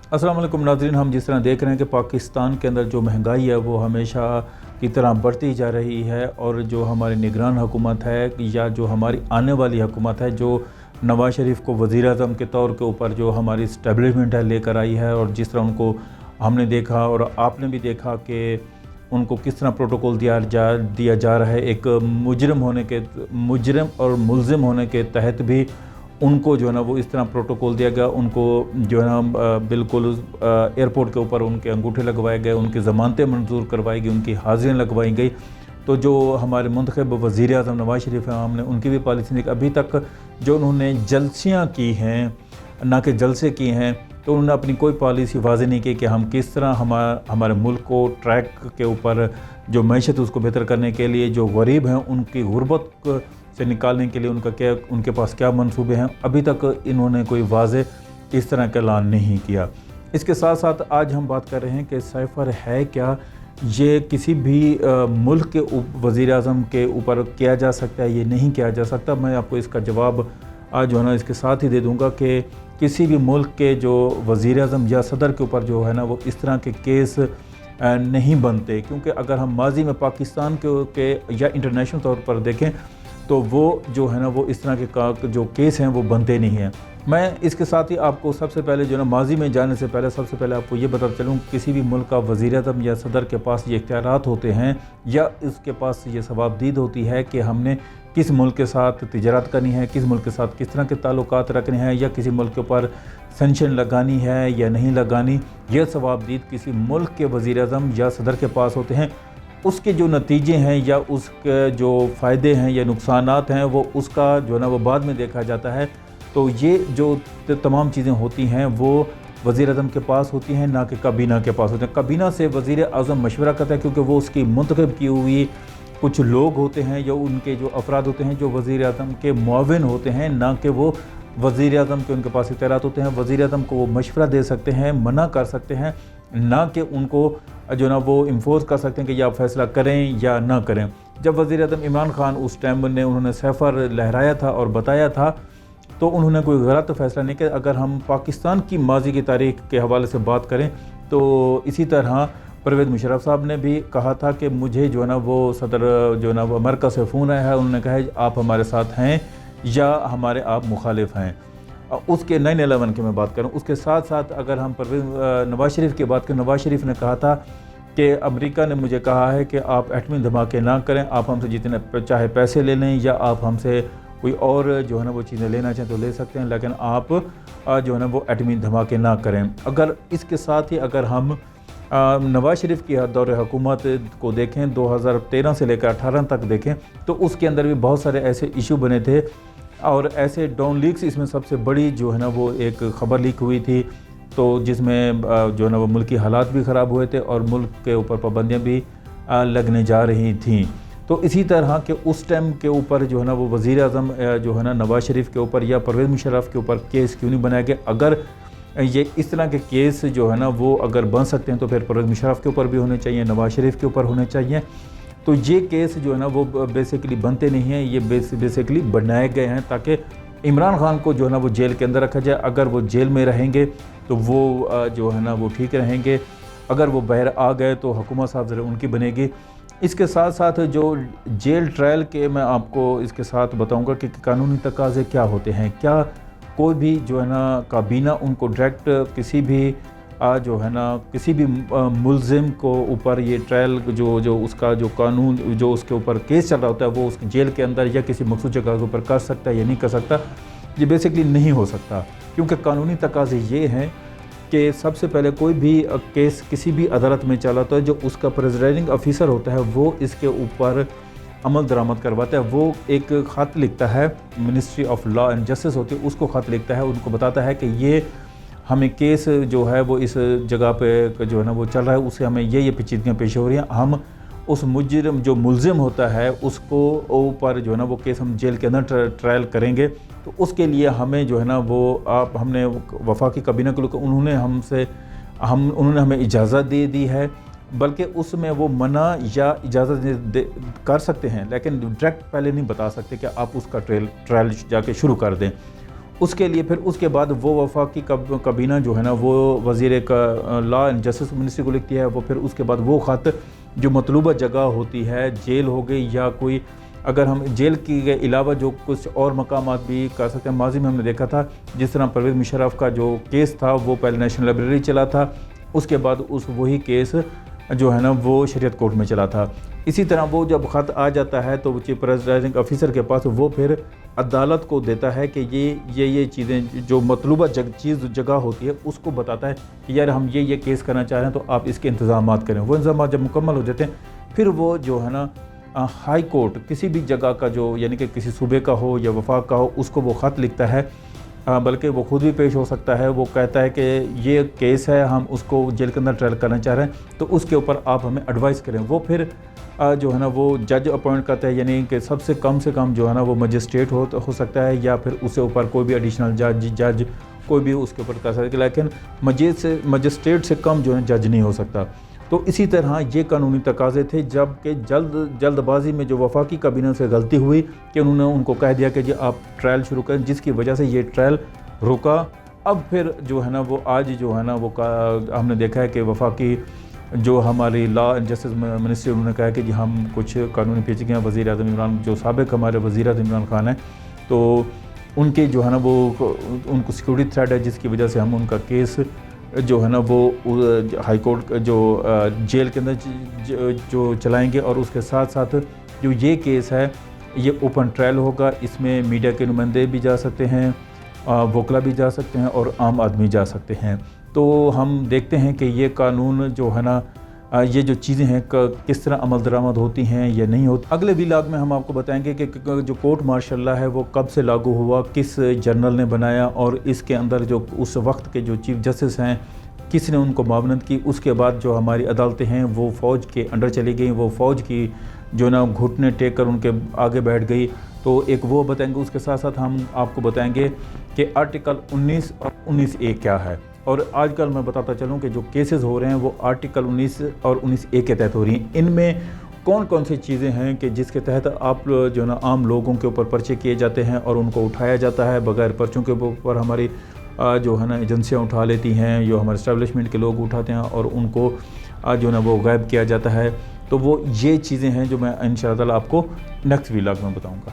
अस्सलाम वालेकुम नाज़रीन, हम जिस तरह देख रहे हैं कि पाकिस्तान के अंदर जो महंगाई है वो हमेशा की तरह बढ़ती जा रही है और जो हमारी निगरान हुकूमत है या जो हमारी आने वाली हुकूमत है जो नवाज़ शरीफ को वज़ीर-ए-आज़म के तौर के ऊपर जो हमारी इस्टेब्लिशमेंट है लेकर आई है और जिस तरह उनको हमने देखा और आपने भी देखा कि उनको किस तरह प्रोटोकॉल दिया जा रहा है। एक मुजरिम और मुल्ज़िम होने के तहत भी उनको जो है ना वो इस तरह प्रोटोकॉल दिया गया। उनको जो है ना बिल्कुल एयरपोर्ट के ऊपर उनके अंगूठे लगवाए गए, उनकी ज़मानतें मंजूर करवाई गई, उनकी हाज़िरियाँ लगवाई गई। तो जो हमारे मुंतखब वज़ीर-ए-आज़म नवाज़ शरीफ हैं, हमने उनकी भी पॉलिसी देखी। अभी तक जो उन्होंने जलसियाँ की हैं, ना कि जलसे किए हैं, तो उन्होंने अपनी कोई पॉलिसी वाज़ेह नहीं की कि हम किस तरह हमारे मुल्क को ट्रैक के ऊपर जो मैशत उसको बेहतर करने के लिए, जो गरीब हैं उनकी गुर्बत से निकालने के लिए उनके पास क्या मंसूबे हैं। अभी तक इन्होंने कोई वाज़ेह इस तरह का ऐलान नहीं किया। इसके साथ साथ आज हम बात कर रहे हैं कि साइफ़र है क्या, ये किसी भी मुल्क के वज़ीर-ए-आज़म के ऊपर किया जा सकता है, ये नहीं किया जा सकता। मैं आपको इसका जवाब आज जो है ना इसके साथ ही दे दूंगा कि किसी भी मुल्क के जो वज़ीर-ए-आज़म या सदर के ऊपर जो है ना वो इस तरह के केस नहीं बनते, क्योंकि अगर हम माजी में पाकिस्तान के या इंटरनेशनल तौर पर देखें तो वो जो है ना वो इस तरह के जो केस हैं वो बनते नहीं हैं। मैं इसके साथ ही आपको सबसे पहले जो है ना माजी में जाने से पहले सबसे पहले आपको ये बताता चलूँ, किसी भी मुल्क का वज़ीर-ए-आज़म या सदर के पास ये इख्तियारात होते हैं या इसके पास ये सवाबदीद होती है कि हमने किस मुल्क के साथ तिजारत करनी है, किस मुल्क के साथ किस तरह के ताल्लुकात रखने हैं, या किसी मुल्क के ऊपर सेंक्शन लगानी है या नहीं लगानी। यह सवाबदीद किसी मुल्क के वज़ीर-ए-आज़म या सदर के पास होते हैं। उसके जो नतीजे हैं या उसके जो फ़ायदे हैं या नुकसानात हैं वो उसका जो है ना वो बाद में देखा जाता है। तो ये जो तमाम चीज़ें होती हैं वो वज़ीर-ए-आज़म के पास होती हैं, ना कि काबीना के पास होते हैं। काबीना से वज़ीर-ए-आज़म मशवरा करता है, क्योंकि वो उसकी मुंतखब की हुई कुछ लोग होते हैं या उनके जो अफराद होते हैं जो वज़ीर-ए-आज़म के मुआविन होते हैं, ना कि वो वज़ीर-ए-आज़म के उनके पास इख्तियारात होते हैं। वज़ीर-ए-आज़म को वो मशवरा दे सकते हैं, मना कर सकते हैं, ना कि उनको जो ना वो इम्फोर्स कर सकते हैं कि या फ़ैसला करें या ना करें। जब वज़ीर-ए-आज़म इमरान खान उस टाइम उन्होंने सैफ़र लहराया था और बताया था, तो उन्होंने कोई गलत फ़ैसला नहीं किया। अगर हम पाकिस्तान की माजी की तारीख़ के हवाले से बात करें तो इसी तरह परवेज़ मुशर्रफ साहब ने भी कहा था कि मुझे जो है ना वो सदर जो है ना वो अमेरिका से फ़ोन आया है, उन्होंने कहा है आप हमारे साथ हैं या हमारे आप मुखालिफ हैं। उसके 9/11 की मैं बात करूं, उसके साथ साथ अगर हम परवेज़ नवाज़ शरीफ की बात करें, नवाज़ शरीफ ने कहा था कि अमेरिका ने मुझे कहा है कि आप एटमी धमाके ना करें, आप हमसे जितने चाहे पैसे ले लें या आप हमसे कोई और जो है ना वो चीज़ें लेना चाहें तो ले सकते हैं, लेकिन आप जो है ना वो एटमी धमाके ना करें। अगर इसके साथ ही अगर हम नवाज़ शरीफ की दौर हुकूमत को देखें, 2013 से लेकर 18 तक देखें, तो उसके अंदर भी बहुत सारे ऐसे इशू बने थे और ऐसे डाउन लीक्स, इसमें सबसे बड़ी जो है ना वो एक ख़बर लीक हुई थी, तो जिसमें जो है ना वो मुल्की हालात भी ख़राब हुए थे और मुल्क के ऊपर पाबंदियाँ भी लगने जा रही थीं। तो इसी तरह के उस टाइम के ऊपर जो है ना वो वज़ीर-ए-आज़म जो है ना नवाज़ शरीफ के ऊपर या परवेज़ मुशर्रफ के ऊपर केस क्यों नहीं बनाया गया। अगर ये इस तरह के केस जो है ना वो अगर बन सकते हैं तो फिर परवेज़ मुशर्रफ के ऊपर भी होने चाहिए, नवाज़ शरीफ के ऊपर होने चाहिए। तो ये केस जो है ना वो बेसिकली बनते नहीं हैं, ये बेसिकली बनाए गए हैं ताकि इमरान खान को जो है ना वो जेल के अंदर रखा जाए। अगर वो जेल में रहेंगे तो वो जो है ना वो ठीक रहेंगे, अगर वो बाहर आ गए तो हुकूमत साहब ज़रा उनकी बनेगी। इसके साथ साथ जो जेल ट्रायल के मैं आपको इसके साथ बताऊंगा कि कानूनी तकाज़े क्या होते हैं। क्या कोई भी जो है ना काबीना उनको डायरेक्ट किसी भी जो है ना किसी भी मुल्ज़िम को ऊपर ये ट्रायल जो उसका जो कानून जो उसके ऊपर केस चल रहा होता है वो उस जेल के अंदर या किसी मखसूस जगह के ऊपर कर सकता है या नहीं कर सकता, ये बेसिकली नहीं हो सकता। क्योंकि कानूनी तकाज़े ये हैं कि सबसे पहले कोई भी केस किसी भी अदालत में चला तो जो उसका प्रेसिडिंग ऑफिसर होता है वो इसके ऊपर अमल दरामद करवाता है। वो एक ख़त लिखता है, ministry of law and justice होती है, उसको ख़त लिखता है, उनको बताता है कि ये हमें केस जो है वो इस जगह पे जो है ना वो चल रहा है, उससे हमें ये पेचीदगियाँ पेश हो रही हैं, हम उस मुजरिम जो मुल्ज़िम होता है उसको ऊपर जो है ना वो केस हम जेल के अंदर ट्रायल करेंगे। तो उसके लिए हमें जो है ना वो हमने वफाकी काबीना के लोग उन्होंने हमें इजाज़त दे दी है, बल्कि उसमें वो मना या इजाज़त कर सकते हैं, लेकिन डायरेक्ट पहले नहीं बता सकते कि आप उसका ट्रायल जाके शुरू कर दें। उसके लिए फिर उसके बाद वो वफाकी काबीना जो है ना वो वज़ीर का लॉ एंड जस्टिस मिनिस्ट्री को लिखती है। वो फिर उसके बाद वो ख़त जो मतलूबा जगह होती है, जेल हो गई या कोई, अगर हम जेल के अलावा जो कुछ और मकामात भी कर सकते हैं। माजी में हमने देखा था जिस तरह परवेज़ मुशर्रफ का जो केस था वो पहले नेशनल लाइब्रेरी चला था, उसके बाद वही केस जो है ना वो शरीयत कोर्ट में चला था। इसी तरह वो जब ख़त आ जाता है तो चीफ प्रेसिडेंट ऑफिसर के पास, वो फिर अदालत को देता है कि ये चीज़ें जो मतलूबा जगह होती है उसको बताता है कि यार हम ये केस करना चाह रहे हैं, तो आप इसके इंतज़ाम करें। वो इंतज़ाम जब मुकम्मल हो जाते हैं फिर वो जो है ना हाई कोर्ट किसी भी जगह का जो यानी कि किसी सूबे का हो या वफाक का हो, उसको वो ख़त लिखता है, बल्कि वो खुद भी पेश हो सकता है। वो कहता है कि ये केस है, हम उसको जेल के अंदर ट्रायल करना चाह रहे हैं, तो उसके ऊपर आप हमें एडवाइस करें। वो फिर जो है ना वो जज अपॉइंट करता है, यानी कि सबसे कम से कम जो है ना वो मजिस्ट्रेट हो सकता है या फिर उससे ऊपर कोई भी एडिशनल जज कोई भी उसके ऊपर कर सकता है, लेकिन मजिस्ट्रेट से कम जो है जज नहीं हो सकता। तो इसी तरह ये कानूनी तकाज़े थे, जबकि जल्दबाजी में जो वफाकी काबीना से गलती हुई कि उन्होंने उनको कह दिया कि जी आप ट्रायल शुरू करें, जिसकी वजह से ये ट्रायल रुका। अब फिर जो है ना वो आज जो है ना वो हमने देखा है कि वफाकी जो हमारी लॉ एंड जस्टिस मिनिस्ट्री, उन्होंने कहा कि जी हम कुछ कानूनी पेचीदगियाँ वज़ीर आज़म इमरान, जो साबिक़ हमारे वज़ीर आज़म इमरान खान हैं, तो उनके जो है ना वो उनको सिक्योरिटी थ्रेट है, जिसकी वजह से हम उनका केस जो है ना वो हाई कोर्ट जो जेल के अंदर जो चलाएंगे। और उसके साथ साथ जो ये केस है ये ओपन ट्रायल होगा, इसमें मीडिया के नुमाइंदे भी जा सकते हैं, वकला भी जा सकते हैं और आम आदमी जा सकते हैं। तो हम देखते हैं कि ये कानून जो है ना ये जो चीज़ें हैं किस तरह अमल दरामद होती हैं या नहीं होती। अगले व्लॉग में हम आपको बताएंगे कि जो कोर्ट मार्शल लॉ है वो कब से लागू हुआ, किस जनरल ने बनाया और इसके अंदर जो उस वक्त के जो चीफ जस्टिस हैं किसने उनको मावनत की। उसके बाद जो हमारी अदालतें हैं वो फ़ौज के अंडर चली गई, वो फ़ौज की जो ना घुटने टेक कर उनके आगे बैठ गई। तो एक वो बताएंगे, उसके साथ साथ हम आपको बताएंगे कि आर्टिकल 19 और 19A क्या है। और आजकल मैं बताता चलूँ कि जो केसेस हो रहे हैं वो आर्टिकल 19 और 19A के तहत हो रही हैं। इनमें कौन कौन सी चीज़ें हैं कि जिसके तहत आप जो ना आम लोगों के ऊपर पर्चे किए जाते हैं और उनको उठाया जाता है, बगैर पर्चों के ऊपर हमारी जो है ना एजेंसियाँ उठा लेती हैं, जो हमारे इस्टेब्लिशमेंट के लोग उठाते हैं और उनको जो ना वो गायब किया जाता है। तो वो ये चीज़ें हैं जो मैं इंशाअल्लाह आपको नेक्स्ट व्लॉग में बताऊँगा।